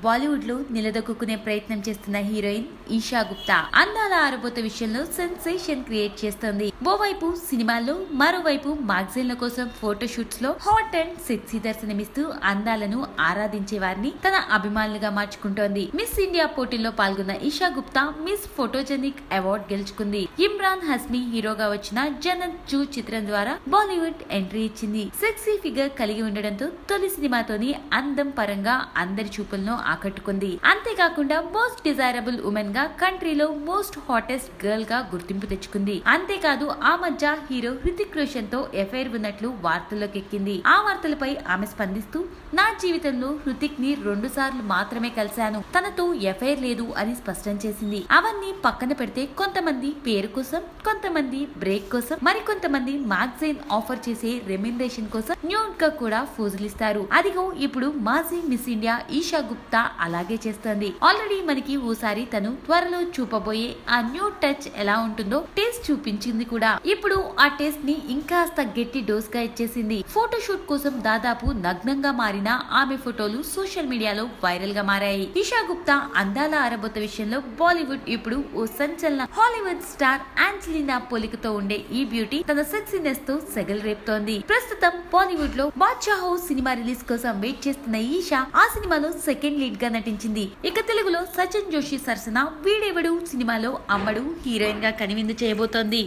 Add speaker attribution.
Speaker 1: బాలీవుడ్ లో నిలదొక్కునే ప్రయత్నం చేస్తున్న హీరోయిన్ ఈషా గుప్తా అందాల ఆరబోత విషయంలో సెన్సేషన్ క్రియేట్ చేస్తోంది. ఓవైపు సినిమాల్లో, మరోవైపు మ్యాగజైన్ల కోసం ఫోటోషూట్స్ లో హాట్ అండ్ సెక్సీ దర్శనమిస్తూ అందాలను ఆరాధించే వారిని తన అభిమానులుగా మార్చుకుంటోంది. మిస్ ఇండియా పోటీల్లో పాల్గొన్న Esha Gupta miss photogenic award గెలుచుకుంది. ఇమ్రాన్ హస్మి హీరోగా వచ్చిన జనత్ 2 చిత్రం ద్వారా బాలీవుడ్ ఎంట్రీ ఇచ్చింది. సెక్సీ ఫిగర్ కలిగి ఉండడంతో తొలి సినిమాతోని అందం పరంగా అందరి చూపులను ఆకట్టుకుంది. అంతేకాకుండా మోస్ట్ డిజైరబుల్ ఉమెన్ గా కంట్రీలో మోస్ట్ హాటెస్ట్ గర్ల్ గా గుర్తింపు తెచ్చుకుంది. అంతేకాదు ఆ మధ్య హీరో హృతిక్ రోషన్ తో ఎఫైర్ ఉన్నట్లు వార్తల్లోకి ఎక్కింది. ఆ వార్తలపై ఆమె స్పందిస్తూ, నా జీవితంలో హృతిక్ ని 2 సార్లు మాత్రమే కలిశాను, తనతో ఎఫైర్ లేదు అని స్పష్టం చేసింది. అవన్నీ పక్కన పెడితే కొంతమంది పేరు కోసం, కొంతమంది బ్రేక్ కోసం, మరికొంతమంది మ్యాగజైన్ ఆఫర్ చేసే రెమ్యునరేషన్ కోసం న్యూడ్ గా కూడా ఫోజులిస్తారు. అదిగో ఇప్పుడు మాజీ మిస్ ఇండియా ఈషా గుప్తా అలాగే చేస్తోంది. ఆల్రెడీ మనకి ఓసారి తను త్వరలో చూపబోయే ఆ న్యూడ్ టచ్ ఎలా ఉంటుందో టేస్ట్ చూపించింది కూడా. ఇప్పుడు ఆ టేస్ట్ ని ఇంకాస్త గట్టి డోస్ గా ఇచ్చేసింది. ఫోటోషూట్ కోసం దాదాపు నగ్నంగా మారిన ఆమె ఫోటోలు సోషల్ మీడియాలో వైరల్ గా మారాయి. ఈషా గుప్తా అందాల ఆరబోత విషయంలో బాలీవుడ్ ఇప్పుడు ఓ సంచలన హాలీవుడ్ స్టార్ ఆంజెలినా పోలికతో ఉండే ఈ బ్యూటీ తన సెక్సీనెస్ తో సెగల్ రేపుతోంది. ప్రస్తుతం బాలీవుడ్ లో బాద్షాహో సినిమా రిలీజ్ కోసం వెయిట్ చేస్తున్న ఈషా ఆ సినిమాలో సెకండ్ లీడ్ గా నటించింది. ఇక తెలుగులో సచిన్ జోషి సరసన వీడెవడు సినిమాలో అమ్మడు హీరోయిన్ గా కనువిందు చేయబోతోంది.